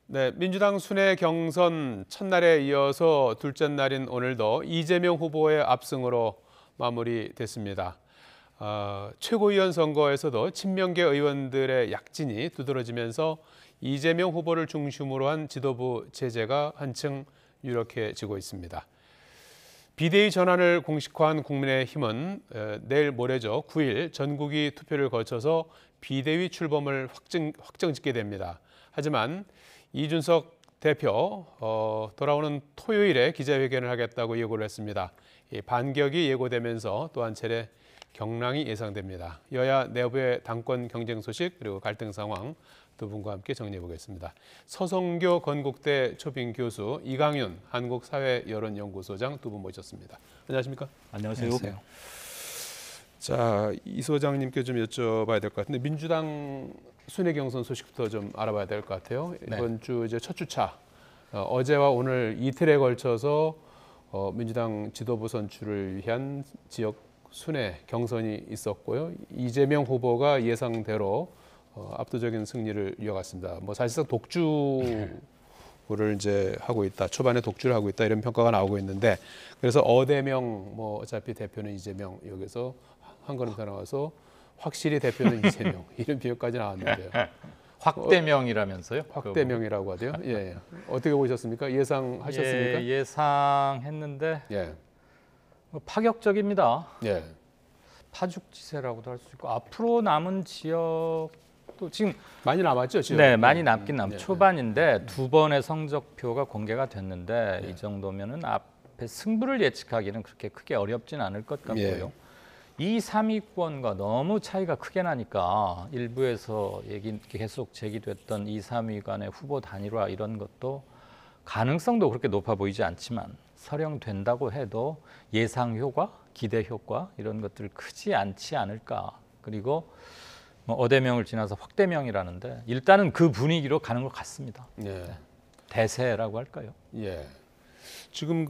네, 민주당 순회 경선 첫날에 이어서 둘째 날인 오늘도 이재명 후보의 압승으로 마무리됐습니다. 최고위원 선거에서도 친명계 의원들의 약진이 두드러지면서 이재명 후보를 중심으로 한 지도부 체제가 한층 유력해지고 있습니다. 비대위 전환을 공식화한 국민의힘은 내일 모레죠, 9일 전국위 투표를 거쳐서 비대위 출범을 확정짓게 됩니다. 하지만 이준석 대표 돌아오는 토요일에 기자회견을 하겠다고 예고를 했습니다. 반격이 예고되면서 또 한 차례 경랑이 예상됩니다. 여야 내부의 당권 경쟁 소식 그리고 갈등 상황 두 분과 함께 정리해 보겠습니다. 서성교 건국대 초빙 교수, 이강윤 한국사회여론연구소장 두 분 모셨습니다. 안녕하십니까? 안녕하세요. 자, 이 소장님께 좀 여쭤봐야 될 것 같은데 민주당 순회 경선 소식부터 좀 알아봐야 될 것 같아요. 이번 주 이제 첫 주차 어제와 오늘 이틀에 걸쳐서 민주당 지도부 선출을 위한 지역 순회 경선이 있었고요. 이재명 후보가 예상대로 압도적인 승리를 이어갔습니다. 뭐 사실상 독주를 이제 하고 있다, 초반에 독주를 하고 있다 이런 평가가 나오고 있는데, 그래서 어대명 뭐 어차피 대표는 이재명, 여기서 한 걸음 더 나와서 확실히 대표는 이재명 이런 비유까지 나왔는데요. 확대명이라면서요? 확대명이라고 하대요. 예. 어떻게 보셨습니까? 예상하셨습니까? 예상했는데 예. 파격적입니다. 예. 파죽지세라고도 할 수 있고, 앞으로 남은 지역도 지금 많이 남았죠, 지금. 네, 많이 남긴 예. 초반인데 두 번의 성적표가 공개가 됐는데 예. 이 정도면은 앞에 승부를 예측하기는 그렇게 크게 어렵진 않을 것 같고요. 예. 2, 3위권과 너무 차이가 크게 나니까 일부에서 얘기 계속 제기됐던 2, 3위 간의 후보 단일화 이런 것도 가능성도 그렇게 높아 보이지 않지만 설령된다고 해도 예상 효과, 기대 효과 이런 것들 크지 않지 않을까. 그리고 뭐 어대명을 지나서 확대명이라는데 일단은 그 분위기로 가는 것 같습니다. 예. 대세라고 할까요? 예. 지금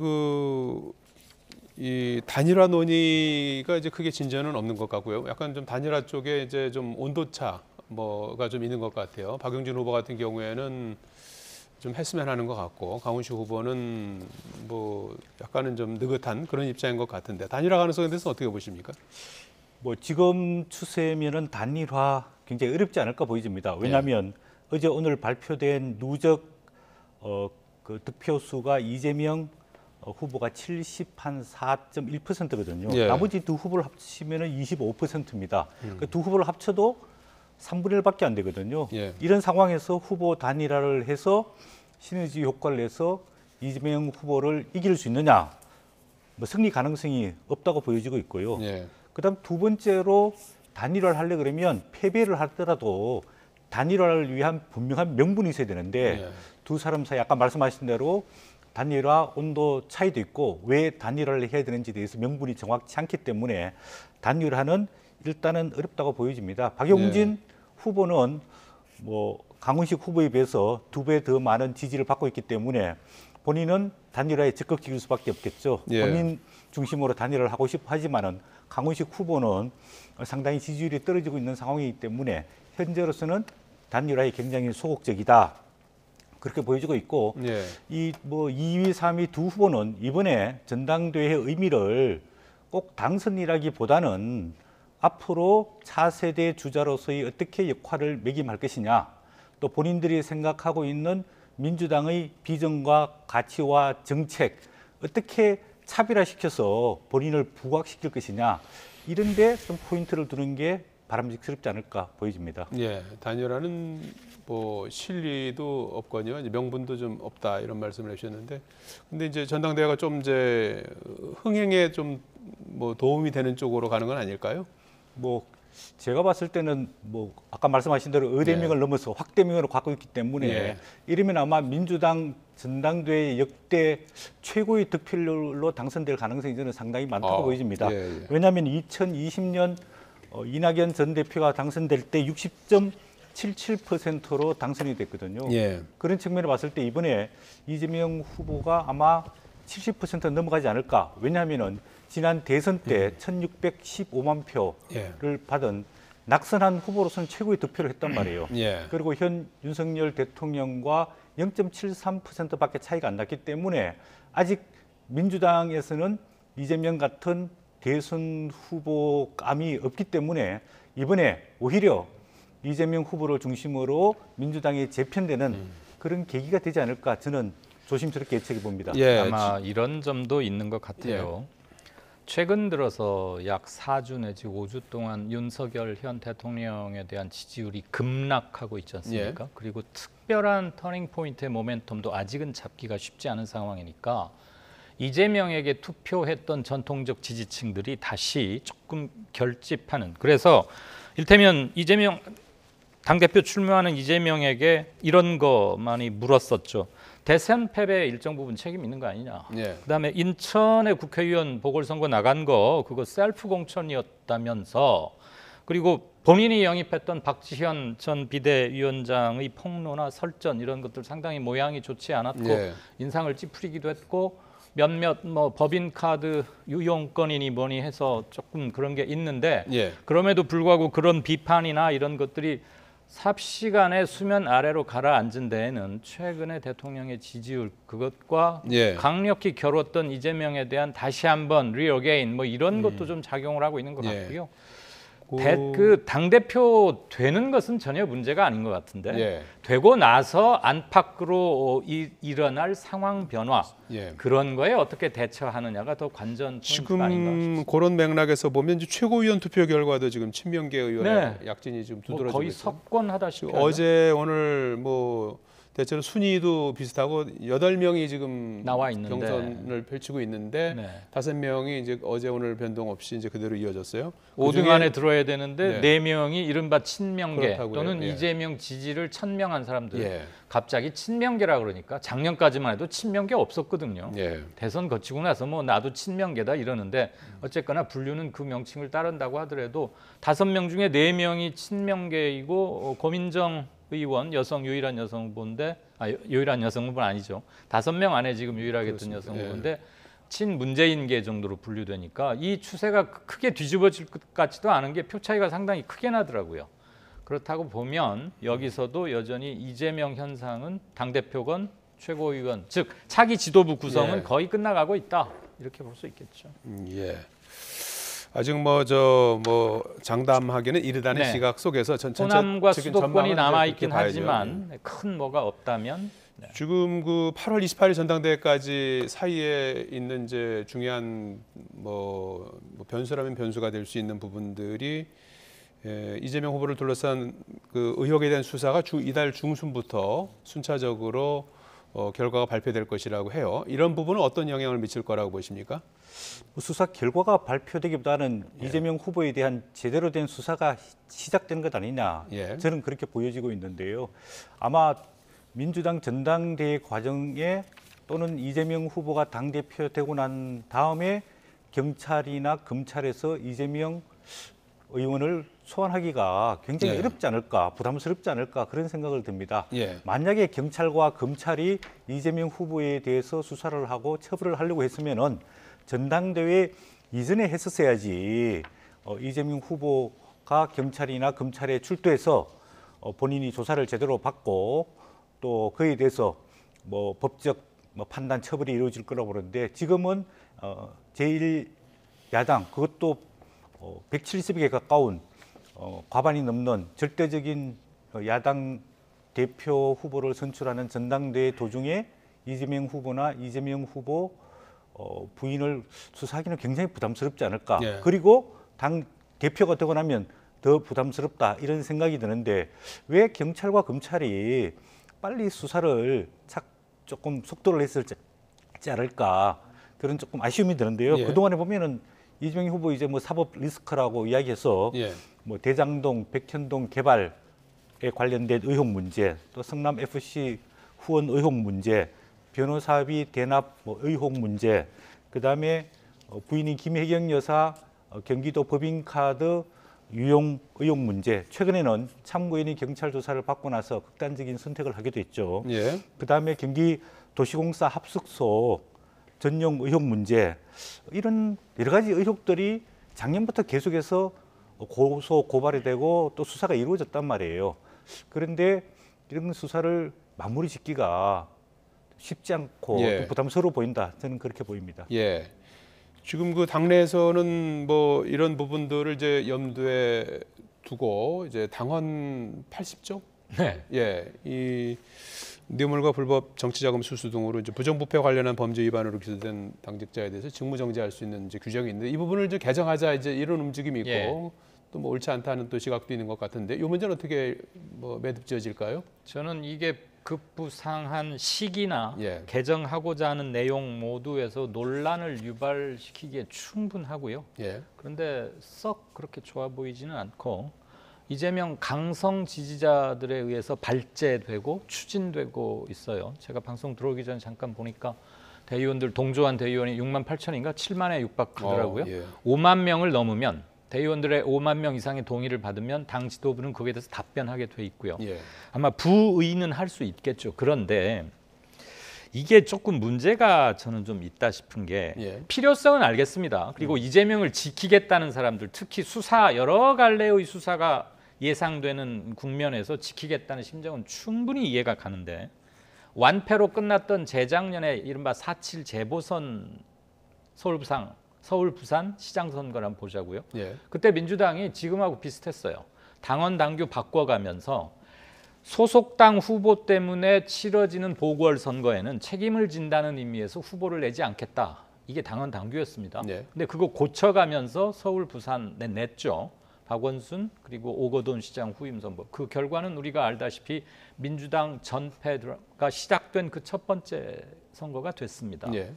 이 단일화 논의가 이제 크게 진전은 없는 것 같고요. 약간 좀 단일화 쪽에 이제 좀 온도차 뭐가 좀 있는 것 같아요. 박용진 후보 같은 경우에는 좀 했으면 하는 것 같고, 강훈식 후보는 뭐 약간은 좀 느긋한 그런 입장인 것 같은데, 단일화 가능성에 대해서 어떻게 보십니까? 뭐 지금 추세면은 단일화 굉장히 어렵지 않을까 보여집니다. 왜냐하면 어제 오늘 발표된 누적 그 득표 수가 이재명 후보가 74.1%거든요. 예. 나머지 두 후보를 합치면은 25%입니다. 그 두 후보를 합쳐도 3분의 1밖에 안 되거든요. 예. 이런 상황에서 후보 단일화를 해서 시너지 효과를 내서 이재명 후보를 이길 수 있느냐? 뭐 승리 가능성이 없다고 보여지고 있고요. 예. 그다음 두 번째로 단일화를 하려 그러면 패배를 하더라도 단일화를 위한 분명한 명분이 있어야 되는데 예. 두 사람 사이 아까 말씀하신 대로 단일화 온도 차이도 있고 왜 단일화를 해야 되는지에 대해서 명분이 정확치 않기 때문에 단일화는 일단은 어렵다고 보여집니다. 박용진 후보는 뭐 강훈식 후보에 비해서 2배 더 많은 지지를 받고 있기 때문에 본인은 단일화에 적극적일 수밖에 없겠죠. 예. 본인 중심으로 단일화를 하고 싶어 하지만은 강훈식 후보는 상당히 지지율이 떨어지고 있는 상황이기 때문에 현재로서는 단일화에 굉장히 소극적이다. 그렇게 보여지고 있고, 예. 이 뭐 2위, 3위 두 후보는 이번에 전당대회의 의미를 꼭 당선이라기보다는 앞으로 차세대 주자로서의 어떻게 역할을 매김할 것이냐, 또 본인들이 생각하고 있는 민주당의 비전과 가치와 정책 어떻게 차별화시켜서 본인을 부각시킬 것이냐, 이런 데 좀 포인트를 두는 게 바람직스럽지 않을까 보여집니다. 예, 단일화는 뭐 실리도 없거니와 명분도 좀 없다 이런 말씀을 해주셨는데, 근데 이제 전당대회가 좀 이제 흥행에 좀 뭐 도움이 되는 쪽으로 가는 건 아닐까요? 뭐 제가 봤을 때는 뭐 아까 말씀하신 대로 의대명을 넘어서 확대명으로 갖고 있기 때문에 이러면 아마 민주당 전당대회 역대 최고의 득표율로 당선될 가능성이 저는 상당히 많다고 보여집니다. 왜냐하면 2020년 이낙연 전 대표가 당선될 때 60.77%로 당선이 됐거든요. 그런 측면을 봤을 때 이번에 이재명 후보가 아마 70% 넘어가지 않을까. 왜냐하면은 지난 대선 때 1615만 표를 받은 낙선한 후보로서는 최고의 득표를 했단 말이에요. 예. 그리고 현 윤석열 대통령과 0.73%밖에 차이가 안 났기 때문에 아직 민주당에서는 이재명 같은 대선 후보감이 없기 때문에 이번에 오히려 이재명 후보를 중심으로 민주당이 재편되는 그런 계기가 되지 않을까 저는 조심스럽게 예측해 봅니다. 예. 아마 이런 점도 있는 것 같아요. 최근 들어서 약 4주 내지 5주 동안 윤석열 현 대통령에 대한 지지율이 급락하고 있지 않습니까? 그리고 특별한 터닝 포인트의 모멘텀도 아직은 잡기가 쉽지 않은 상황이니까 이재명에게 투표했던 전통적 지지층들이 다시 조금 결집하는, 그래서 일테면 이재명 당대표 출마하는 이재명에게 이런 거 많이 물었었죠. 대선 패배에 일정 부분 책임 있는 거 아니냐. 그다음에 인천의 국회의원 보궐선거 나간 거 그거 셀프 공천이었다면서, 그리고 본인이 영입했던 박지현 전 비대위원장의 폭로나 설전 이런 것들 상당히 모양이 좋지 않았고 인상을 찌푸리기도 했고 몇몇 뭐 법인카드 유용건이니 뭐니 해서 조금 그런 게 있는데 그럼에도 불구하고 그런 비판이나 이런 것들이 삽시간에 수면 아래로 가라앉은 데에는 최근의 대통령의 지지율 그것과 강력히 겨뤘던 이재명에 대한 다시 한번 리어게인 뭐 이런 것도 좀 작용을 하고 있는 것 같고요. 그 당대표 되는 것은 전혀 문제가 아닌 것 같은데 되고 나서 안팎으로 일어날 상황 변화 그런 거에 어떻게 대처하느냐가 더 관전 포인트가 아닌가 싶습니다. 지금 그런 맥락에서 보면 이제 최고위원 투표 결과도 지금 친명계 의원의 약진이 좀 두드러지고 거의 있어요. 석권하다시피 어제 오늘 뭐 대체로 순위도 비슷하고 8명이 지금 나와 있는데 경선을 펼치고 있는데 5명이 이제 어제 오늘 변동 없이 이제 그대로 이어졌어요. 5등 안에 들어야 되는데 4명이 이른바 친명계 그렇다고요. 또는 이재명 지지를 천명한 사람들 갑자기 친명계라 그러니까 작년까지만 해도 친명계 없었거든요. 대선 거치고 나서 뭐 나도 친명계다 이러는데 어쨌거나 분류는 그 명칭을 따른다고 하더라도 5명 중에 4명이 친명계이고 고민정 의원 여성 유일한 여성 후보인데 유일한 여성 후보는 아니죠. 5명 안에 지금 유일하게 뜬 여성 후보인데 친문재인계 정도로 분류되니까 이 추세가 크게 뒤집어질 것 같지도 않은 게 표 차이가 상당히 크게 나더라고요. 그렇다고 보면 여기서도 여전히 이재명 현상은 당대표건 최고위원 즉 차기 지도부 구성은 거의 끝나가고 있다 이렇게 볼 수 있겠죠. 아직 뭐 장담하기는 이르다는 시각 속에서 호남과 수도권이 남아 있긴 하지만 큰 뭐가 없다면 지금 그 8월 28일 전당대회까지 사이에 있는 이제 중요한 뭐 변수라면 변수가 될 수 있는 부분들이 이재명 후보를 둘러싼 그 의혹에 대한 수사가 이달 중순부터 순차적으로 결과가 발표될 것이라고 해요. 이런 부분은 어떤 영향을 미칠 거라고 보십니까? 수사 결과가 발표되기보다는 이재명 후보에 대한 제대로 된 수사가 시작된 것 아니냐 저는 그렇게 보여지고 있는데요. 아마 민주당 전당대회 과정에 또는 이재명 후보가 당대표 되고 난 다음에 경찰이나 검찰에서 이재명 의원을 소환하기가 굉장히 어렵지 않을까, 부담스럽지 않을까 그런 생각을 듭니다. 만약에 경찰과 검찰이 이재명 후보에 대해서 수사를 하고 처벌을 하려고 했으면은 전당대회 이전에 했었어야지. 이재명 후보가 경찰이나 검찰에 출두해서 본인이 조사를 제대로 받고 또 그에 대해서 뭐 법적 판단 처벌이 이루어질 거라고 보는데 지금은 제1야당 그것도 170에 가까운 과반이 넘는 절대적인 야당 대표 후보를 선출하는 전당대회 도중에 이재명 후보나 이재명 후보 부인을 수사하기는 굉장히 부담스럽지 않을까. 그리고 당 대표가 되고 나면 더 부담스럽다 이런 생각이 드는데 왜 경찰과 검찰이 빨리 수사를 조금 속도를 냈을지 않을까 그런 조금 아쉬움이 드는데요. 그동안에 보면은 이재명 후보 이제 뭐 사법 리스크라고 이야기해서 뭐 대장동, 백현동 개발에 관련된 의혹 문제, 또 성남 FC 후원 의혹 문제, 변호사비 대납 의혹 문제, 그다음에 부인인 김혜경 여사 경기도 법인카드 유용 의혹 문제, 최근에는 참고인이 경찰 조사를 받고 나서 극단적인 선택을 하게 됐죠. 그다음에 경기 도시공사 합숙소 전용 의혹 문제, 이런 여러 가지 의혹들이 작년부터 계속해서 고소 고발이 되고 또 수사가 이루어졌단 말이에요. 그런데 이런 수사를 마무리 짓기가 쉽지 않고 예. 또 부담스러워 보인다. 저는 그렇게 보입니다. 예. 지금 그 당내에서는 뭐 이런 부분들을 이제 염두에 두고 이제 당헌 80조? 네. 예. 이 뇌물과 불법 정치자금 수수 등으로 이제 부정부패 관련한 범죄 위반으로 기소된 당직자에 대해서 직무정지할 수 있는 이제 규정이 있는데 이 부분을 이제 개정하자 이제 이런 움직임이 있고 예. 또 뭐 옳지 않다는 또 시각도 있는 것 같은데 이 문제는 어떻게 뭐 매듭지어질까요? 저는 이게 급부상한 시기나 예. 개정하고자 하는 내용 모두에서 논란을 유발시키기에 충분하고요. 예. 그런데 썩 그렇게 좋아 보이지는 않고 이재명 강성 지지자들에 의해서 발제되고 추진되고 있어요. 제가 방송 들어오기 전에 잠깐 보니까 대의원들 동조한 대의원이 6만 8천인가 7만에 육박하더라고요. 예. 5만 명을 넘으면 대의원들의 5만 명 이상의 동의를 받으면 당 지도부는 거기에 대해서 답변하게 돼 있고요. 예. 아마 부의는 할 수 있겠죠. 그런데 이게 조금 문제가 저는 좀 있다 싶은 게 예. 필요성은 알겠습니다. 그리고 이재명을 지키겠다는 사람들, 특히 수사 여러 갈래의 수사가 예상되는 국면에서 지키겠다는 심정은 충분히 이해가 가는데 완패로 끝났던 재작년에 이른바 4.7 재보선 서울 부산 시장 선거를 한번 보자고요. 예. 그때 민주당이 지금하고 비슷했어요. 당원 당규 바꿔가면서 소속당 후보 때문에 치러지는 보궐선거에는 책임을 진다는 의미에서 후보를 내지 않겠다. 이게 당원 당규였습니다. 네. 근데 그거 고쳐가면서 서울 부산에 냈죠. 박원순 그리고 오거돈 시장 후임 선거. 그 결과는 우리가 알다시피 민주당 전패가 시작된 그 첫 번째 선거가 됐습니다. 예.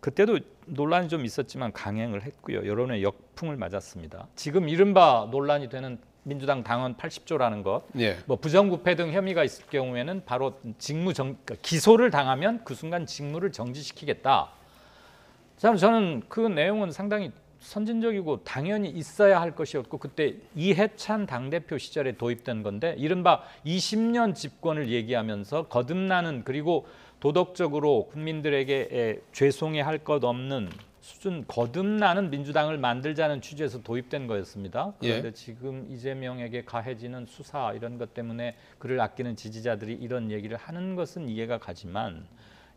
그때도 논란이 좀 있었지만 강행을 했고요. 여론의 역풍을 맞았습니다. 지금 이른바 논란이 되는 민주당 당원 80조라는 것, 예. 뭐 부정부패 등 혐의가 있을 경우에는 바로 그러니까 기소를 당하면 그 순간 직무를 정지시키겠다. 저는 그 내용은 상당히 선진적이고 당연히 있어야 할 것이었고 그때 이해찬 당대표 시절에 도입된 건데 이른바 20년 집권을 얘기하면서 거듭나는 그리고 도덕적으로 국민들에게 죄송해 할 것 없는 수준 거듭나는 민주당을 만들자는 취지에서 도입된 거였습니다. 그런데 예. 지금 이재명에게 가해지는 수사 이런 것 때문에 그를 아끼는 지지자들이 이런 얘기를 하는 것은 이해가 가지만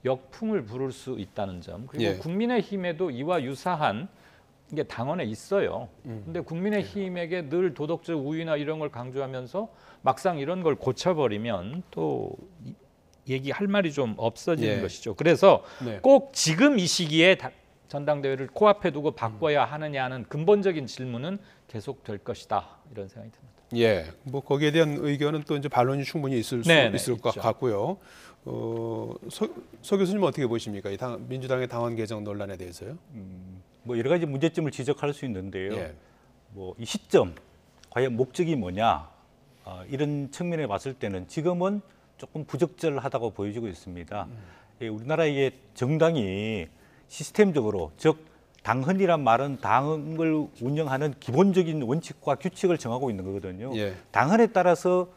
역풍을 부를 수 있다는 점 그리고 예. 국민의힘에도 이와 유사한 게 당원에 있어요. 근데 국민의힘에게 늘 도덕적 우위나 이런 걸 강조하면서 막상 이런 걸 고쳐버리면 또 얘기할 말이 좀 없어지는 예. 것이죠. 그래서 네. 꼭 지금 이 시기에 전당대회를 코앞에 두고 바꿔야 하느냐는 근본적인 질문은 계속될 것이다. 이런 생각이 듭니다. 예. 뭐 거기에 대한 의견은 또 이제 반론이 충분히 있을 수 네네, 있을 것 있죠. 같고요. 서 교수님 어떻게 보십니까? 이 민주당의 당원 개정 논란에 대해서요? 뭐 여러 가지 문제점을 지적할 수 있는데요. 예. 뭐 이 시점 과연 목적이 뭐냐 이런 측면에 봤을 때는 지금은 조금 부적절하다고 보여지고 있습니다. 우리나라의 정당이 시스템적으로 즉 당헌이란 말은 당을 운영하는 기본적인 원칙과 규칙을 정하고 있는 거거든요. 예. 당헌에 따라서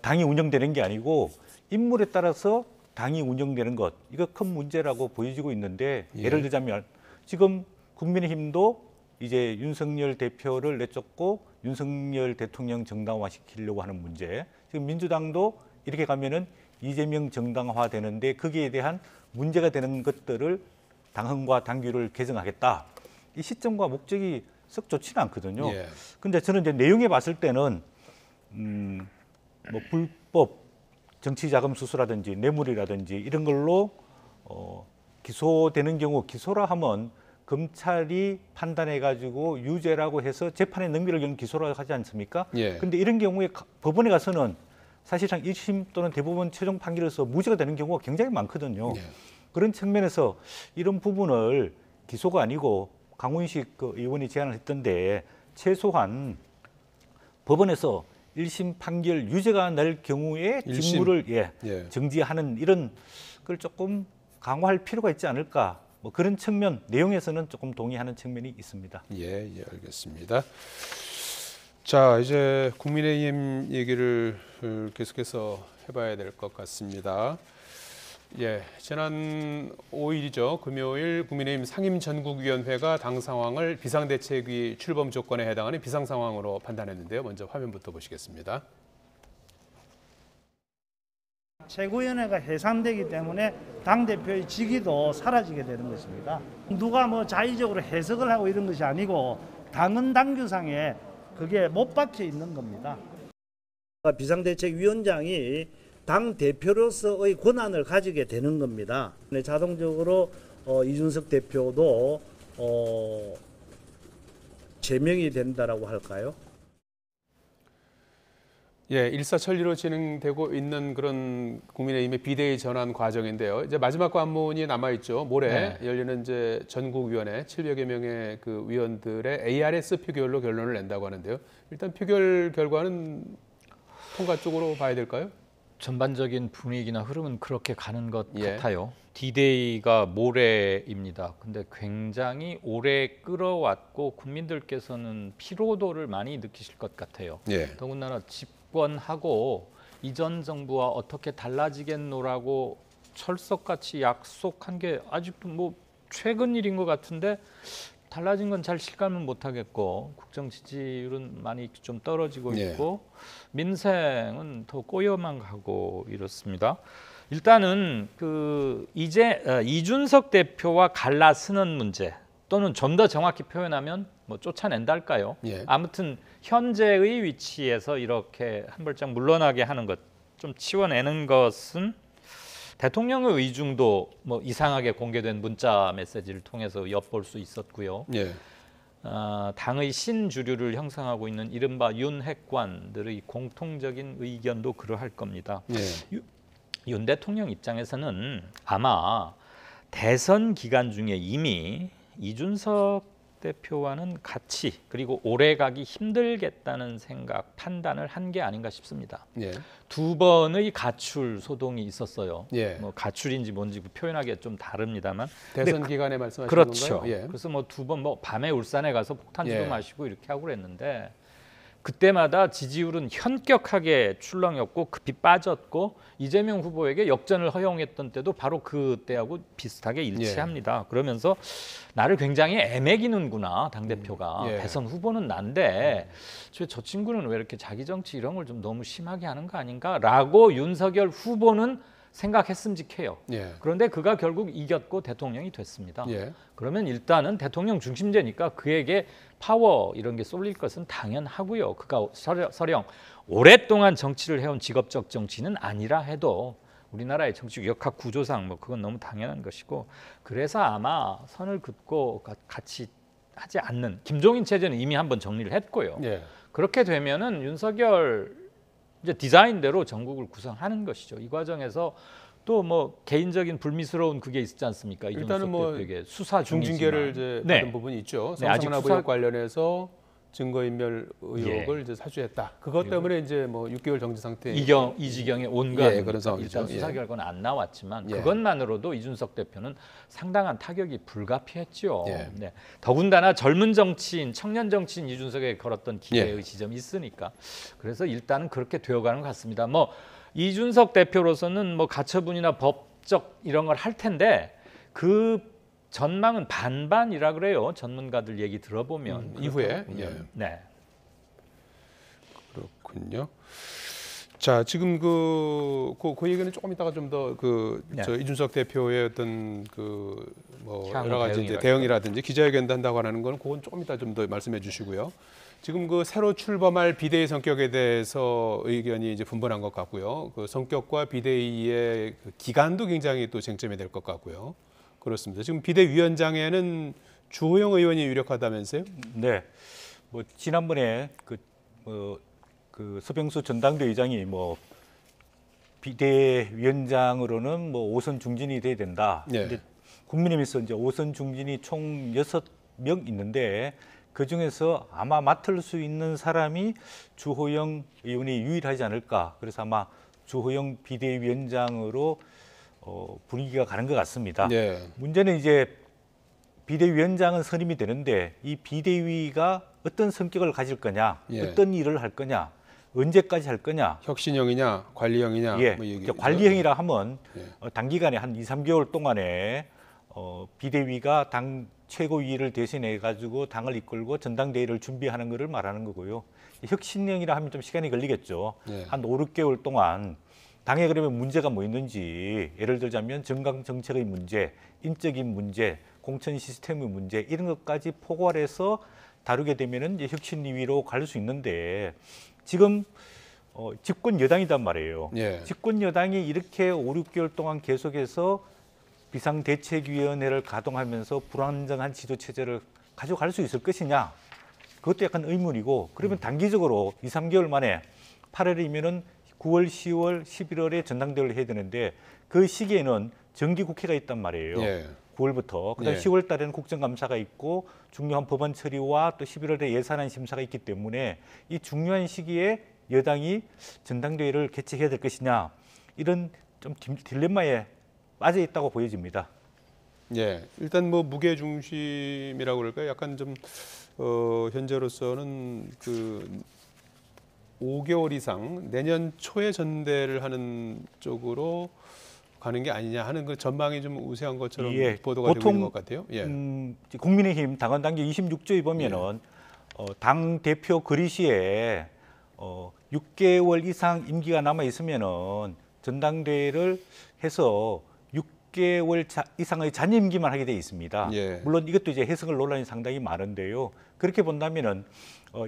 당이 운영되는 게 아니고 인물에 따라서 당이 운영되는 것 이거 큰 문제라고 보여지고 있는데 예. 예를 들자면 지금 국민의힘도 이제 윤석열 대표를 내쫓고 윤석열 대통령 정당화시키려고 하는 문제. 지금 민주당도 이렇게 가면은 이재명 정당화 되는데 거기에 대한 문제가 되는 것들을 당헌과 당규를 개정하겠다. 이 시점과 목적이 썩 좋지는 않거든요. 예. 근데 저는 이제 내용에 봤을 때는 뭐 불법 정치자금 수수라든지 뇌물이라든지 이런 걸로 기소되는 경우 기소라 하면 검찰이 판단해가지고 유죄라고 해서 재판에 넘기려고 하는 기소라고 하지 않습니까? 예. 근데 이런 경우에 법원에 가서는 사실상 1심 또는 대법원 최종 판결에서 무죄가 되는 경우가 굉장히 많거든요. 예. 그런 측면에서 이런 부분을 기소가 아니고 강훈식 의원이 제안을 했던데 최소한 법원에서 1심 판결 유죄가 날 경우에 1심. 직무를 예. 정지하는 이런 걸 조금 강화할 필요가 있지 않을까. 뭐 그런 측면 내용에서는 조금 동의하는 측면이 있습니다. 예, 알겠습니다. 자, 이제 국민의힘 얘기를 계속해서 해봐야 될 것 같습니다. 예, 지난 5일이죠. 금요일 국민의힘 상임전국위원회가 당 상황을 비상대책위 출범 조건에 해당하는 비상 상황으로 판단했는데요. 먼저 화면부터 보시겠습니다. 최고위원회가 해산되기 때문에 당대표의 직위도 사라지게 되는 것입니다. 누가 뭐 자의적으로 해석을 하고 이런 것이 아니고 당은 당규상에 그게 못 박혀 있는 겁니다. 비상대책위원장이 당 대표로서의 권한을 가지게 되는 겁니다. 자동적으로 이준석 대표도 제명이 된다라고 할까요? 예, 일사천리로 진행되고 있는 그런 국민의힘의 비대위 전환 과정인데요. 이제 마지막 관문이 남아 있죠. 모레 열리는 이제 전국위원회 700여 명의 그 위원들의 ARS 표결로 결론을 낸다고 하는데요. 일단 표결 결과는 통과 쪽으로 봐야 될까요? 전반적인 분위기나 흐름은 그렇게 가는 것 같아요. D-Day가 모레입니다. 근데 굉장히 오래 끌어왔고 국민들께서는 피로도를 많이 느끼실 것 같아요. 더군다나 집권하고 이전 정부와 어떻게 달라지겠노라고 철석같이 약속한 게 아직도 뭐 최근 일인 것 같은데 달라진 건 잘 실감은 못하겠고 국정 지지율은 많이 좀 떨어지고 있고 민생은 더 꼬여만 가고 이렇습니다. 일단은 그 이제 이준석 대표와 갈라서는 문제 또는 좀 더 정확히 표현하면 뭐 쫓아낸달까요? 아무튼 현재의 위치에서 이렇게 한 발짝 물러나게 하는 것, 좀 치워내는 것은 대통령의 의중도 뭐 이상하게 공개된 문자 메시지를 통해서 엿볼 수 있었고요. 당의 신주류를 형성하고 있는 이른바 윤핵관들의 공통적인 의견도 그러할 겁니다. 윤 대통령 입장에서는 아마 대선 기간 중에 이미 이준석 대표와는 같이 그리고 오래 가기 힘들겠다는 생각, 판단을 한 게 아닌가 싶습니다. 두 번의 가출 소동이 있었어요. 뭐 가출인지 뭔지 표현하기 좀 다릅니다만 대선 기간에 말씀하시는 그렇죠. 건가요? 그래서 뭐 두 번 뭐 밤에 울산에 가서 폭탄주도 마시고 이렇게 하고 그랬는데 그때마다 지지율은 현격하게 출렁였고 급히 빠졌고 이재명 후보에게 역전을 허용했던 때도 바로 그때하고 비슷하게 일치합니다. 그러면서 나를 굉장히 애매기는구나 당대표가. 대선 후보는 난데 저 친구는 왜 이렇게 자기 정치 이런 걸 좀 너무 심하게 하는 거 아닌가 라고 윤석열 후보는 생각했음직해요. 그런데 그가 결국 이겼고 대통령이 됐습니다. 그러면 일단은 대통령 중심제니까 그에게 파워 이런 게 쏠릴 것은 당연하고요. 그가 서령 오랫동안 정치를 해온 직업적 정치는 아니라 해도 우리나라의 정치 역학 구조상 뭐 그건 너무 당연한 것이고 그래서 아마 선을 긋고 같이 하지 않는 김종인 체제는 이미 한번 정리를 했고요. 그렇게 되면은 윤석열 이제 디자인대로 전국을 구성하는 것이죠. 이 과정에서 또 뭐 개인적인 불미스러운 그게 있지 않습니까? 일단은 뭐 수사 중징계를 이제 받은 부분이 있죠. 성상납 의혹 관련해서 증거인멸 의혹을 이제 사주했다. 그것 때문에 이제 뭐 6개월 정지 상태. 이지경에 온갖 그런 상황이죠. 일단 수사 결과는 안 나왔지만 그것만으로도 이준석 대표는 상당한 타격이 불가피했죠. 더군다나 젊은 정치인, 청년 정치인 이준석에게 걸었던 기대의 지점이 있으니까 그래서 일단은 그렇게 되어가는 것 같습니다. 뭐 이준석 대표로서는 뭐 가처분이나 법적 이런 걸 할 텐데 그 전망은 반반이라 그래요. 전문가들 얘기 들어보면 이후에 네. 그렇군요. 자, 지금 그 얘기는 조금 이따가 좀 더 저 이준석 대표의 어떤 그 뭐 여러 가지 이제 대응이라든지 기자회견도 한다고 하는 건 그건 조금 이따 좀 더 말씀해 주시고요. 지금 그 새로 출범할 비대위 성격에 대해서 의견이 이제 분분한 것 같고요. 그 성격과 비대위의 그 기간도 굉장히 또 쟁점이 될 것 같고요. 그렇습니다. 지금 비대위원장에는 주호영 의원이 유력하다면서요? 네. 뭐 지난번에 그 서병수 전당대 의장이 뭐 비대위원장으로는 뭐 5선 중진이 돼야 된다. 근데 국민의힘에서 이제 5선 중진이 총 6명 있는데 그 중에서 아마 맡을 수 있는 사람이 주호영 의원이 유일하지 않을까. 그래서 아마 주호영 비대위원장으로 분위기가 가는 것 같습니다. 문제는 이제 비대위원장은 선임이 되는데 이 비대위가 어떤 성격을 가질 거냐, 어떤 일을 할 거냐. 언제까지 할 거냐? 혁신형이냐, 관리형이냐, 예, 뭐 얘기. 관리형이라 하면 예. 단기간에 한 2, 3개월 동안에 비대위가 당 최고위를 대신해 가지고 당을 이끌고 전당대회를 준비하는 것을 말하는 거고요. 혁신형이라 하면 좀 시간이 걸리겠죠. 예. 한 5, 6개월 동안 당에 그러면 문제가 뭐 있는지, 예를 들자면 정강 정책의 문제, 인적인 문제, 공천 시스템의 문제 이런 것까지 포괄해서 다루게 되면은 이제 혁신위로 갈 수 있는데 지금 집권 여당이단 말이에요. 예. 집권 여당이 이렇게 5, 6개월 동안 계속해서 비상대책위원회를 가동하면서 불안정한 지도 체제를 가져갈 수 있을 것이냐? 그것도 약간 의문이고, 그러면 단기적으로 2, 3개월 만에 8월이면은 9월, 10월, 11월에 전당대회를 해야 되는데 그 시기에는 정기국회가 있단 말이에요. 예. 9월부터. 그다음 예. 10월 달에는 국정감사가 있고 중요한 법안 처리와 또 11월에 예산안 심사가 있기 때문에 이 중요한 시기에 여당이 전당대회를 개최해야 될 것이냐, 이런 좀 딜레마에 빠져 있다고 보여집니다. 예, 일단 뭐 무게 중심이라고 그럴까요? 약간 좀 현재로서는 그 5개월 이상 내년 초에 전대를 하는 쪽으로 가는 게 아니냐 하는 그 전망이 좀 우세한 것처럼 예, 보도가 되고 보통, 있는 것 같아요. 예. 국민의힘 당헌당규 26조에 보면은 당 대표 거리시에 6개월 이상 임기가 남아 있으면은 전당대회를 해서 6개월 이상의 잔임기만 하게 돼 있습니다. 예. 물론 이것도 이제 해석을 논란이 상당히 많은데요. 그렇게 본다면은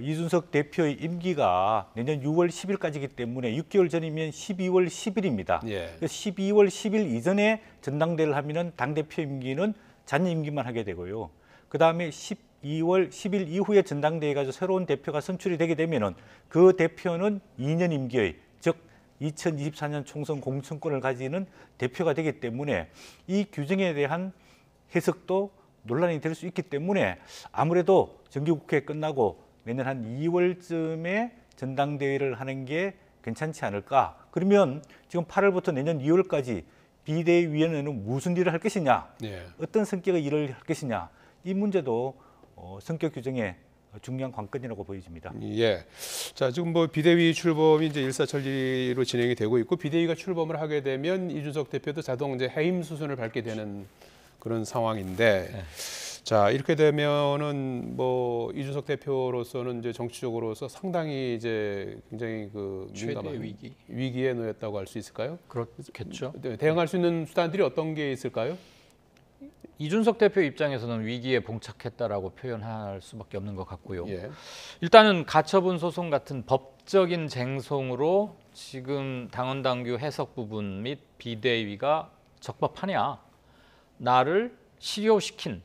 이준석 대표의 임기가 내년 6월 10일까지이기 때문에 6개월 전이면 12월 10일입니다. 예. 12월 10일 이전에 전당대회를 하면은 당 대표 임기는 잔임기만 하게 되고요. 그 다음에 12월 10일 이후에 전당대회 가지고 새로운 대표가 선출이 되게 되면은 그 대표는 2년 임기의, 즉 2024년 총선 공천권을 가지는 대표가 되기 때문에 이 규정에 대한 해석도 논란이 될 수 있기 때문에 아무래도 정기국회 끝나고 내년 한 2월쯤에 전당대회를 하는 게 괜찮지 않을까. 그러면 지금 8월부터 내년 2월까지 비대위원회는 무슨 일을 할 것이냐, 예. 어떤 성격의 일을 할 것이냐, 이 문제도 성격 규정의 중요한 관건이라고 보여집니다. 예. 자, 지금 뭐 비대위 출범이 이제 일사천리로 진행이 되고 있고, 비대위가 출범을 하게 되면 이준석 대표도 자동 이제 해임 수순을 밟게 되는 그런 상황인데, 네. 자, 이렇게 되면은 뭐 이준석 대표로서는 이제 정치적으로서 상당히 이제 굉장히 그 최대 민감한 위기에 놓였다고 할 수 있을까요? 그렇겠죠. 네, 대응할 수 있는 수단들이 어떤 게 있을까요? 이준석 대표 입장에서는 위기에 봉착했다라고 표현할 수밖에 없는 것 같고요. 예. 일단은 가처분 소송 같은 법적인 쟁송으로 지금 당헌당규 해석 부분 및 비대위가 적법하냐, 나를 실효시킨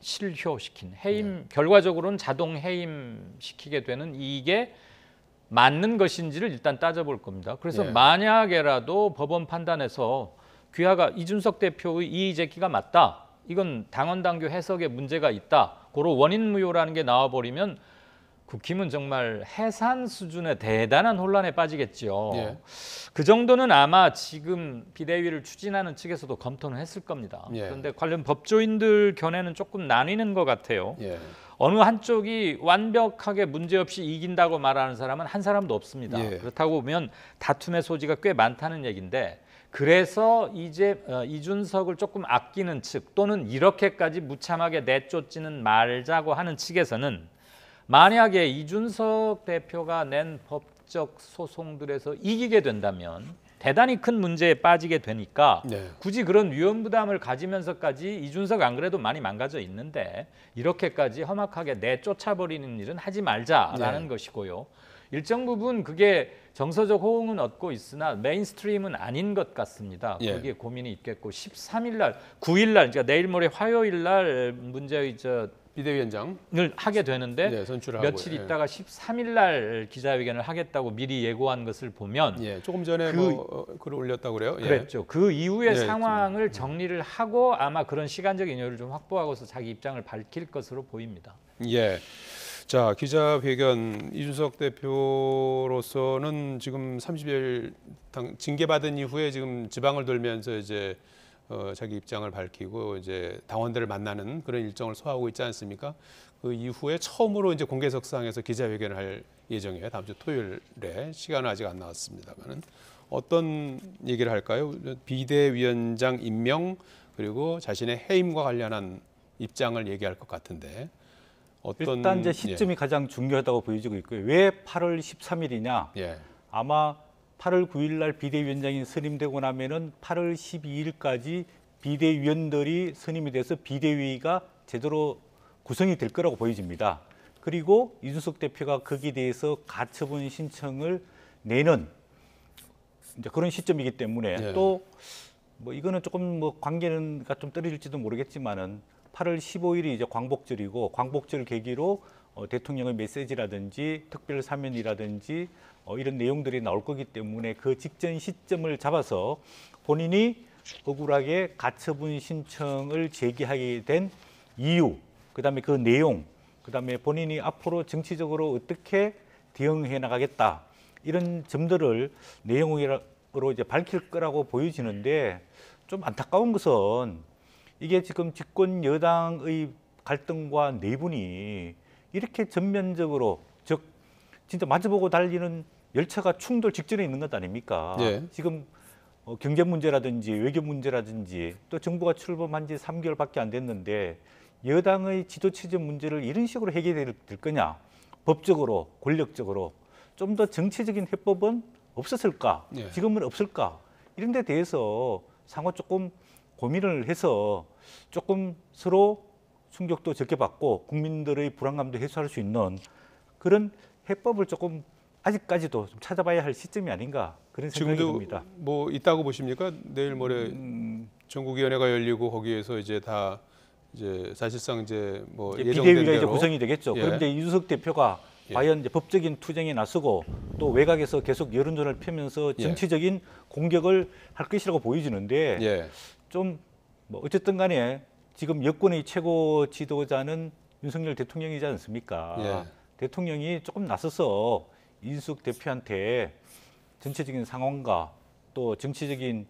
해임, 결과적으로는 자동 해임시키게 되는 이게 맞는 것인지를 일단 따져볼 겁니다. 그래서 예. 만약에라도 법원 판단에서 귀하가 이준석 대표의 이의제기가 맞다, 이건 당헌당규 해석에 문제가 있다, 고로 원인무효라는 게 나와버리면 국힘은 정말 해산 수준의 대단한 혼란에 빠지겠죠. 예. 그 정도는 아마 지금 비대위를 추진하는 측에서도 검토는 했을 겁니다. 예. 그런데 관련 법조인들 견해는 조금 나뉘는 것 같아요. 예. 어느 한쪽이 완벽하게 문제없이 이긴다고 말하는 사람은 한 사람도 없습니다. 예. 그렇다고 보면 다툼의 소지가 꽤 많다는 얘기인데, 그래서 이제 이준석을 조금 아끼는 측, 또는 이렇게까지 무참하게 내쫓지는 말자고 하는 측에서는 만약에 이준석 대표가 낸 법적 소송들에서 이기게 된다면 대단히 큰 문제에 빠지게 되니까 네. 굳이 그런 위험 부담을 가지면서까지, 이준석 안 그래도 많이 망가져 있는데 이렇게까지 험악하게 내쫓아버리는 일은 하지 말자라는 네. 것이고요. 일정 부분 그게 정서적 호응은 얻고 있으나 메인스트림은 아닌 것 같습니다. 예. 거기에 고민이 있겠고, 13일 날, 9일 날, 그러니까 내일 모레 화요일 날 문제의 비대위원장을 하게 되는데 네, 선출하고 며칠 있다가 13일 날 기자회견을 하겠다고 미리 예고한 것을 보면 예, 조금 전에 글을 올렸다고 그래요. 예. 그랬죠. 그 이후의 예, 상황을 정리를 하고 아마 그런 시간적인 여유를 좀 확보하고서 자기 입장을 밝힐 것으로 보입니다. 예. 자, 기자회견, 이준석 대표로서는 지금 30일 징계받은 이후에 지금 지방을 돌면서 이제 자기 입장을 밝히고 이제 당원들을 만나는 그런 일정을 소화하고 있지 않습니까? 그 이후에 처음으로 이제 공개석상에서 기자회견을 할 예정이에요. 다음 주 토요일에 시간은 아직 안 나왔습니다만은 어떤 얘기를 할까요? 비대위원장 임명 그리고 자신의 해임과 관련한 입장을 얘기할 것 같은데 어떤 일단 이제 시점이 가장 중요하다고 보여지고 있고요. 왜 8월 13일이냐? 예. 아마 8월 9일 날 비대위원장이 선임되고 나면은 8월 12일까지 비대위원들이 선임이 돼서 비대위가 제대로 구성이 될 거라고 보여집니다. 그리고 이준석 대표가 거기에 대해서 가처분 신청을 내는 이제 그런 시점이기 때문에 예. 또 뭐 이거는 조금 뭐 관계가 좀 떨어질지도 모르겠지만은 8월 15일이 이제 광복절이고 광복절 계기로 대통령의 메시지라든지 특별 사면이라든지 이런 내용들이 나올 거기 때문에 그 직전 시점을 잡아서 본인이 억울하게 가처분 신청을 제기하게 된 이유, 그다음에 그 내용, 그다음에 본인이 앞으로 정치적으로 어떻게 대응해 나가겠다 이런 점들을 내용으로 이제 밝힐 거라고 보여지는데 좀 안타까운 것은 이게 지금 집권 여당의 갈등과 내분이 이렇게 전면적으로 즉 진짜 마주보고 달리는 열차가 충돌 직전에 있는 것 아닙니까? 예. 지금 경제 문제라든지 외교 문제라든지 또 정부가 출범한 지 3개월밖에 안 됐는데 여당의 지도체제 문제를 이런 식으로 해결될 거냐? 법적으로, 권력적으로 좀 더 정치적인 해법은 없었을까? 예. 지금은 없을까? 이런 데 대해서 상호 조금 고민을 해서 조금 서로 충격도 적게 받고 국민들의 불안감도 해소할 수 있는 그런 해법을 조금 아직까지도 좀 찾아봐야 할 시점이 아닌가 그런 생각이 지금도 듭니다. 뭐 있다고 보십니까? 내일 모레 전국위원회가 열리고 거기에서 이제 다 이제 사실상 이제 뭐 이제 예정된 비대위가 이제 대로 구성이 되겠죠. 예. 그럼 이제 이준석 대표가 예. 과연 이제 법적인 투쟁에 나서고 또 외곽에서 계속 여론전을 펴면서 예. 정치적인 공격을 할 것이라고 보여지는데 예. 좀 뭐 어쨌든 간에 지금 여권의 최고 지도자는 윤석열 대통령이지 않습니까? 예. 대통령이 조금 나서서 이준석 대표한테 전체적인 상황과 또 정치적인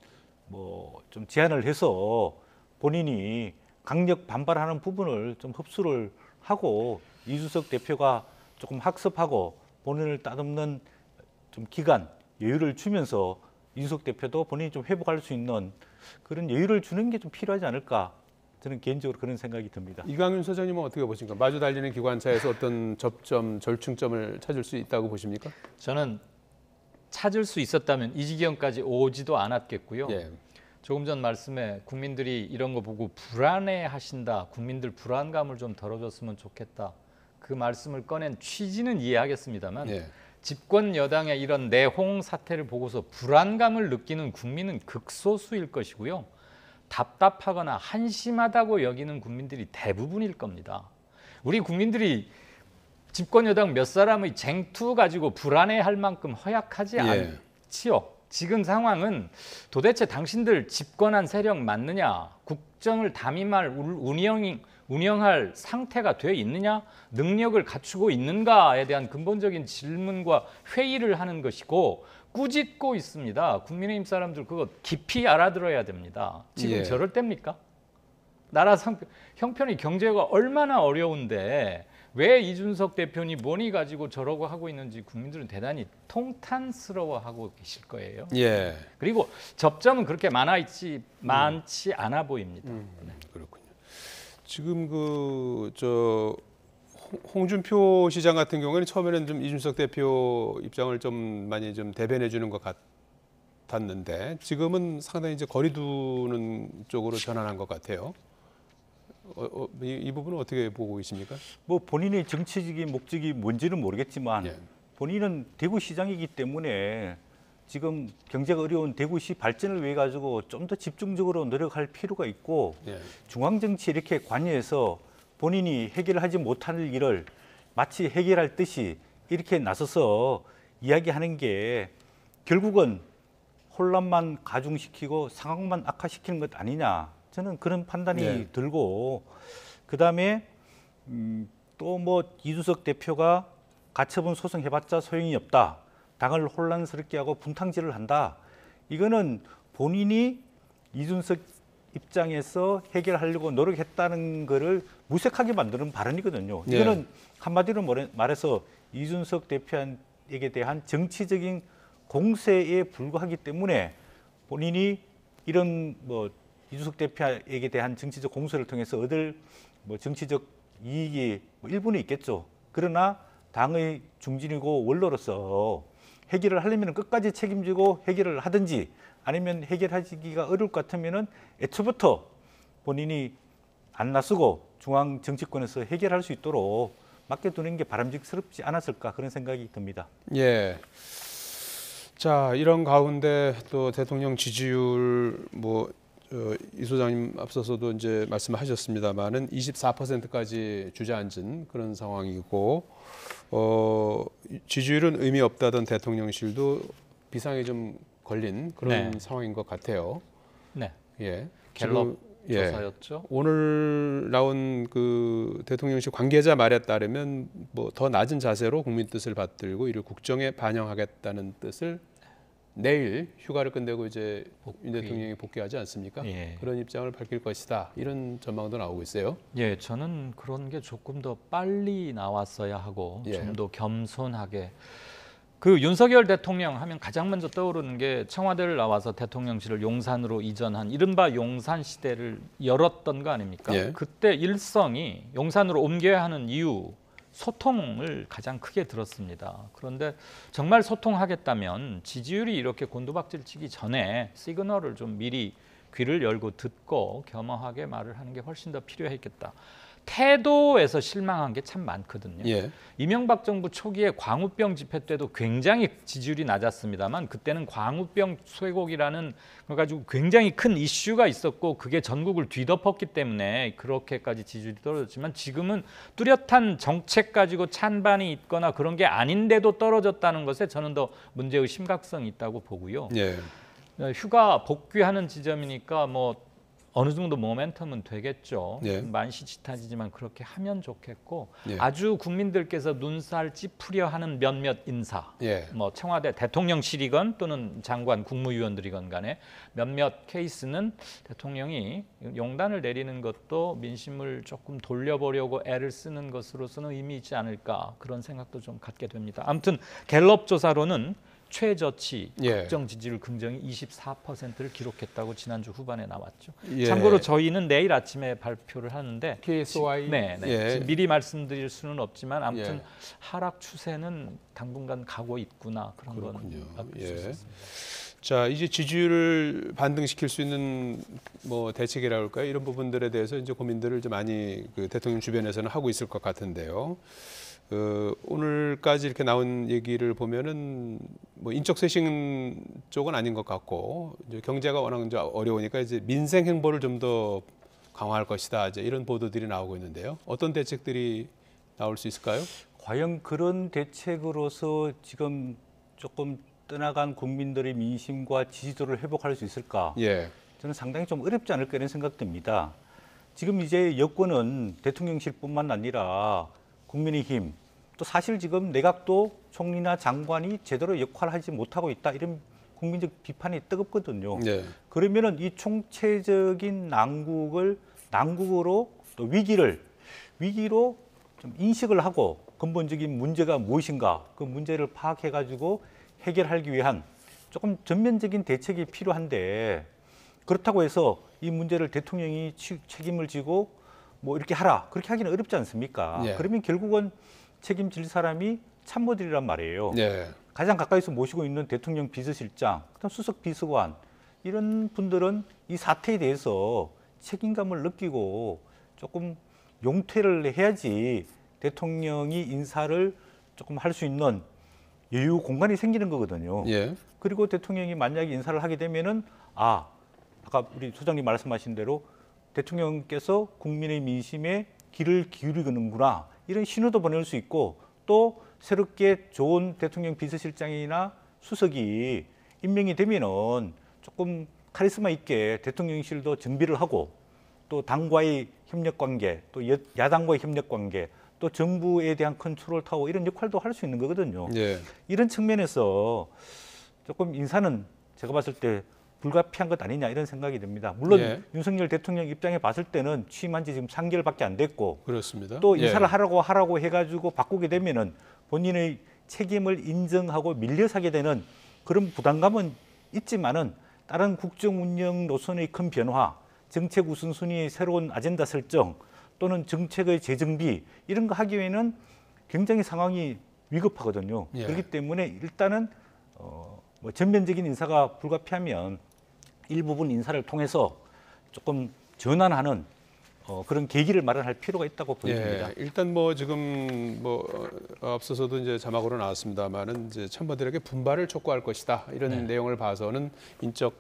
뭐 좀 제안을 해서 본인이 강력 반발하는 부분을 좀 흡수를 하고 이준석 대표가 조금 학습하고 본인을 따듬는 좀 기간 여유를 주면서 이준석 대표도 본인이 좀 회복할 수 있는 그런 여유를 주는 게 좀 필요하지 않을까 저는 개인적으로 그런 생각이 듭니다. 이강윤 소장님은 어떻게 보십니까? 마주 달리는 기관차에서 어떤 접점, 절충점을 찾을 수 있다고 보십니까? 저는 찾을 수 있었다면 이 지경까지 오지도 않았겠고요. 예. 조금 전 말씀에 국민들이 이런 거 보고 불안해하신다. 국민들 불안감을 좀 덜어줬으면 좋겠다. 그 말씀을 꺼낸 취지는 이해하겠습니다만 예. 집권 여당의 이런 내홍 사태를 보고서 불안감을 느끼는 국민은 극소수일 것이고요. 답답하거나 한심하다고 여기는 국민들이 대부분일 겁니다. 우리 국민들이 집권 여당 몇 사람의 쟁투 가지고 불안해할 만큼 허약하지 예. 않지요. 지금 상황은 도대체 당신들 집권한 세력 맞느냐, 국정을 담임할 운영할 상태가 돼 있느냐, 능력을 갖추고 있는가에 대한 근본적인 질문과 회의를 하는 것이고 꾸짖고 있습니다. 국민의힘 사람들 그거 깊이 알아들어야 됩니다. 지금 예. 저럴 때입니까? 나라 형편이 경제가 얼마나 어려운데 왜 이준석 대표니 뭐니 가지고 저러고 하고 있는지 국민들은 대단히 통탄스러워하고 계실 거예요. 예. 그리고 접점은 그렇게 많지 않아 보입니다. 네. 그렇군요. 지금 홍준표 시장 같은 경우에는 처음에는 좀 이준석 대표 입장을 좀 많이 좀 대변해 주는 것 같았는데 지금은 상당히 이제 거리 두는 쪽으로 전환한 것 같아요. 이 부분은 어떻게 보고 계십니까? 뭐 본인의 정치적인 목적이 뭔지는 모르겠지만 예. 본인은 대구시장이기 때문에 지금 경제가 어려운 대구시 발전을 위해 가지고 좀 더 집중적으로 노력할 필요가 있고 예. 중앙 정치에 이렇게 관여해서 본인이 해결하지 못할 일을 마치 해결할 듯이 이렇게 나서서 이야기하는 게 결국은 혼란만 가중시키고 상황만 악화시키는 것 아니냐. 저는 그런 판단이 네. 들고 그다음에 또 뭐 이준석 대표가 가처분 소송해봤자 소용이 없다. 당을 혼란스럽게 하고 분탕질을 한다. 이거는 본인이 이준석 입장에서 해결하려고 노력했다는 거를 무색하게 만드는 발언이거든요. 네. 이거는 한마디로 말해서 이준석 대표에게 대한 정치적인 공세에 불과하기 때문에 본인이 이런 뭐 이준석 대표에게 대한 정치적 공세를 통해서 얻을 뭐 정치적 이익이 뭐 일부는 있겠죠. 그러나 당의 중진이고 원로로서 해결을 하려면 끝까지 책임지고 해결을 하든지 아니면 해결하기가 어려울 것 같으면은 애초부터 본인이 안 나서고 중앙 정치권에서 해결할 수 있도록 맡겨두는 게 바람직스럽지 않았을까 그런 생각이 듭니다. 예. 자, 이런 가운데 또 대통령 지지율 이 소장님 앞서서도 이제 말씀하셨습니다만은 24%까지 주저앉은 그런 상황이고 지지율은 의미 없다던 대통령실도 비상에 좀 걸린 그런 네. 상황인 것 같아요. 네. 예. 갤럽 지금, 조사였죠. 오늘 나온 그 대통령실 관계자 말에 따르면 뭐 더 낮은 자세로 국민 뜻을 받들고 이를 국정에 반영하겠다는 뜻을 내일 휴가를 끝내고 이제 윤 대통령이 복귀하지 않습니까? 예. 그런 입장을 밝힐 것이다. 이런 전망도 나오고 있어요. 예, 저는 그런 게 조금 더 빨리 나왔어야 하고 예. 좀 더 겸손하게. 그 윤석열 대통령 하면 가장 먼저 떠오르는 게 청와대를 나와서 대통령실을 용산으로 이전한 이른바 용산 시대를 열었던 거 아닙니까? 예. 그때 일성이 용산으로 옮겨야 하는 이유 소통을 가장 크게 들었습니다. 그런데 정말 소통하겠다면 지지율이 이렇게 곤두박질 치기 전에 시그널을 좀 미리 귀를 열고 듣고 겸허하게 말을 하는 게 훨씬 더 필요했겠다. 태도에서 실망한 게 참 많거든요. 예. 이명박 정부 초기에 광우병 집회 때도 굉장히 지지율이 낮았습니다만 그때는 광우병 쇠고기라는 걸 가지고 굉장히 큰 이슈가 있었고 그게 전국을 뒤덮었기 때문에 그렇게까지 지지율이 떨어졌지만 지금은 뚜렷한 정책 가지고 찬반이 있거나 그런 게 아닌데도 떨어졌다는 것에 저는 더 문제의 심각성이 있다고 보고요. 예. 휴가 복귀하는 지점이니까 뭐 어느 정도 모멘텀은 되겠죠. 예. 만시지탄이지만 그렇게 하면 좋겠고 예. 아주 국민들께서 눈살 찌푸려 하는 몇몇 인사, 예. 뭐 청와대 대통령실이건 또는 장관 국무위원들이건 간에 몇몇 케이스는 대통령이 용단을 내리는 것도 민심을 조금 돌려보려고 애를 쓰는 것으로서는 의미 있지 않을까 그런 생각도 좀 갖게 됩니다. 아무튼 갤럽 조사로는 최저치 예. 국정 지지율 긍정이 24%를 기록했다고 지난주 후반에 나왔죠. 예. 참고로 저희는 내일 아침에 발표를 하는데 KSY. 네. 예. 지금 미리 말씀드릴 수는 없지만 아무튼 예. 하락 추세는 당분간 가고 있구나 그런 그렇군요. 건 예. 수 있습니다. 자, 이제 지지율을 반등시킬 수 있는 뭐 대책이라고 할까요? 이런 부분들에 대해서 이제 고민들을 좀 많이 그 대통령 주변에서는 하고 있을 것 같은데요. 오늘까지 이렇게 나온 얘기를 보면은 뭐 인적 쇄신 쪽은 아닌 것 같고 이제 경제가 워낙 이제 어려우니까 이제 민생 행보를 좀 더 강화할 것이다. 이제 이런 보도들이 나오고 있는데요. 어떤 대책들이 나올 수 있을까요? 과연 그런 대책으로서 지금 조금 떠나간 국민들의 민심과 지지도를 회복할 수 있을까? 예. 저는 상당히 좀 어렵지 않을까 이런 생각됩니다. 지금 이제 여권은 대통령실뿐만 아니라 국민의힘 또 사실 지금 내각도 총리나 장관이 제대로 역할을 하지 못하고 있다 이런 국민적 비판이 뜨겁거든요. 예. 그러면은 이 총체적인 난국으로 또 위기로 좀 인식을 하고 근본적인 문제가 무엇인가 그 문제를 파악해 가지고 해결하기 위한 조금 전면적인 대책이 필요한데 그렇다고 해서 이 문제를 대통령이 책임을 지고 뭐 이렇게 하라 그렇게 하기는 어렵지 않습니까? 예. 그러면 결국은 책임질 사람이 참모들이란 말이에요. 예. 가장 가까이서 모시고 있는 대통령 비서실장, 그다음 수석 비서관 이런 분들은 이 사태에 대해서 책임감을 느끼고 조금 용퇴를 해야지 대통령이 인사를 조금 할 수 있는 여유 공간이 생기는 거거든요. 예. 그리고 대통령이 만약에 인사를 하게 되면은 아까 우리 소장님 말씀하신 대로 대통령께서 국민의 민심에 귀를 기울이는구나 이런 신호도 보낼 수 있고 또 새롭게 좋은 대통령 비서실장이나 수석이 임명이 되면은 조금 카리스마 있게 대통령실도 정비를 하고 또 당과의 협력 관계, 또 야당과의 협력 관계, 또 정부에 대한 컨트롤 타워 이런 역할도 할 수 있는 거거든요. 예. 이런 측면에서 조금 인사는 제가 봤을 때 불가피한 것 아니냐 이런 생각이 듭니다. 물론 예. 윤석열 대통령 입장에 봤을 때는 취임한 지 지금 3개월밖에 안 됐고 그렇습니다. 또 예. 인사를 하라고 해가지고 바꾸게 되면은 본인의 책임을 인정하고 밀려 사게 되는 그런 부담감은 있지만은 다른 국정 운영 노선의 큰 변화, 정책 우선순위의 새로운 아젠다 설정 또는 정책의 재정비 이런 거 하기에는 굉장히 상황이 위급하거든요. 예. 그렇기 때문에 일단은 뭐 전면적인 인사가 불가피하면 일부분 인사를 통해서 조금 전환하는 그런 계기를 마련할 필요가 있다고 보입니다. 예, 일단 뭐 지금 뭐 앞서서도 이제 자막으로 나왔습니다만은 이제 참모들에게 분발을 촉구할 것이다 이런 내용을 봐서는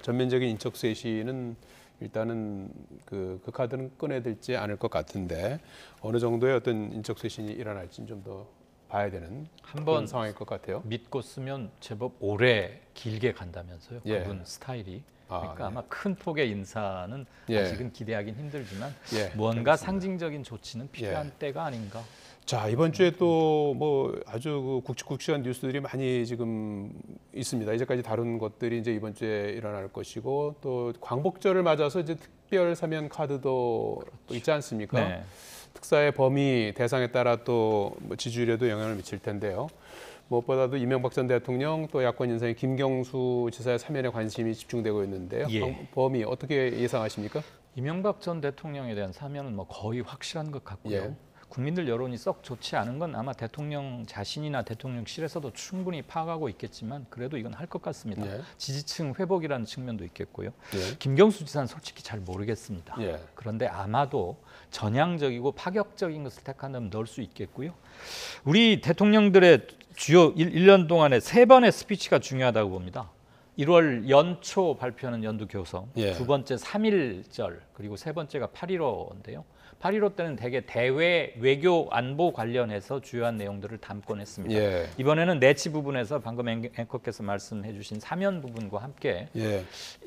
전면적인 인적 쇄신은 일단은 그 카드는 꺼내야 될지 않을 것 같은데 어느 정도의 어떤 인적 쇄신이 일어날지는 좀 더 봐야 되는 한번 그런 상황일 것 같아요. 믿고 쓰면 제법 오래 길게 간다면서요. 예. 그분 스타일이. 그러니까 예. 아마 큰 폭의 인사는 예. 아직은 기대하긴 힘들지만 예, 무언가 알겠습니다. 상징적인 조치는 필요한 예. 때가 아닌가. 자, 이번 주에 또 뭐 아주 그 굵직굵직한 뉴스들이 많이 지금 있습니다. 이제까지 다룬 것들이 이제 이번 주에 일어날 것이고 또 광복절을 맞아서 이제 특별 사면 카드도 또 있지 않습니까? 네. 특사의 범위 대상에 따라 또뭐 지지율에도 영향을 미칠 텐데요. 무엇보다도 이명박 전 대통령 또 야권 인사인 김경수 지사의 사면에 관심이 집중되고 있는데요. 예. 범위 어떻게 예상하십니까? 이명박 전 대통령에 대한 사면은 뭐 거의 확실한 것 같고요. 예. 국민들 여론이 썩 좋지 않은 건 아마 대통령 자신이나 대통령실에서도 충분히 파악하고 있겠지만 그래도 이건 할 것 같습니다. 예. 지지층 회복이라는 측면도 있겠고요. 예. 김경수 지사는 솔직히 잘 모르겠습니다. 예. 그런데 아마도 전향적이고 파격적인 것을 택한다면 넣을 수 있겠고요. 우리 대통령들의 주요 1년 동안에 3번의 스피치가 중요하다고 봅니다. 1월 연초 발표하는 연두 교성, 예. 두 번째 3.1절, 그리고 세 번째가 8.15인데요. 8.15 때는 대개 대외 외교 안보 관련해서 주요한 내용들을 담곤 했습니다. 예. 이번에는 내치 부분에서 방금 앵커께서 말씀해 주신 사면 부분과 함께 예.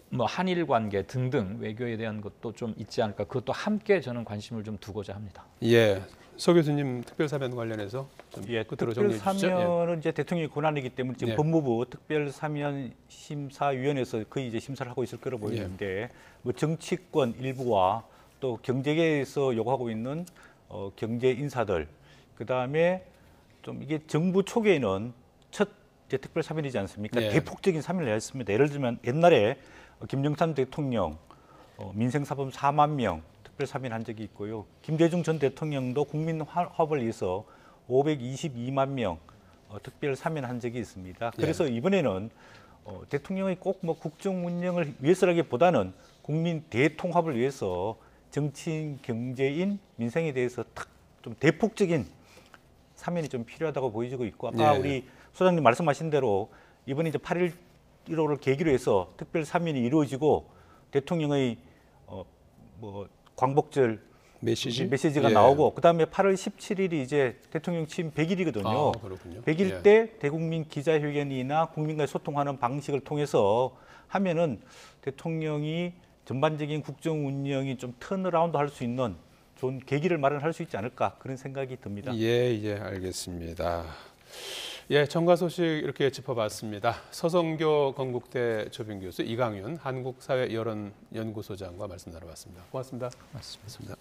뭐 한일 관계 등등 외교에 대한 것도 좀 있지 않을까. 그것도 함께 저는 관심을 좀 두고자 합니다. 예. 서 교수님 특별 사면 관련해서 좀 예, 끝으로 특별 정리해 주시죠. 사면은 이제 대통령의 권한이기 때문에 지금 예. 법무부 특별 사면 심사위원회에서 거의 이제 심사를 하고 있을 거로 보이는데 뭐 정치권 일부와 또 경제계에서 요구하고 있는 경제 인사들 그다음에 좀 이게 정부 초기에는 첫 이제 특별 사면이지 않습니까? 예. 대폭적인 사면을 했습니다. 예를 들면 옛날에 김영삼 대통령 민생사범 4만 명 특별 사면한 적이 있고요. 김대중 전 대통령도 국민 화합을 위해서 522만 명 특별 사면한 적이 있습니다. 그래서 이번에는 대통령이 꼭 뭐 국정 운영을 위해서라기보다는 국민 대통합을 위해서 정치인, 경제인, 민생에 대해서 탁 좀 대폭적인 사면이 좀 필요하다고 보여지고 있고 아까 예. 우리 소장님 말씀하신 대로 이번에 이제 8.15를 계기로 해서 특별 사면이 이루어지고 대통령의 뭐 광복절 메시지가 예. 나오고 그다음에 8월 17일이 이제 대통령 취임 100일이거든요. 아, 그렇군요. 100일 예. 때 대국민 기자회견이나 국민과의 소통하는 방식을 통해서 하면은 대통령이 전반적인 국정 운영이 좀 턴어라운드 할 수 있는 좋은 계기를 마련할 수 있지 않을까 그런 생각이 듭니다. 예, 예, 알겠습니다. 예, 정가 소식 이렇게 짚어봤습니다. 서성교 건국대 조빙 교수, 이강윤 한국사회여론연구소장과 말씀 나눠봤습니다. 고맙습니다. 맞습니다.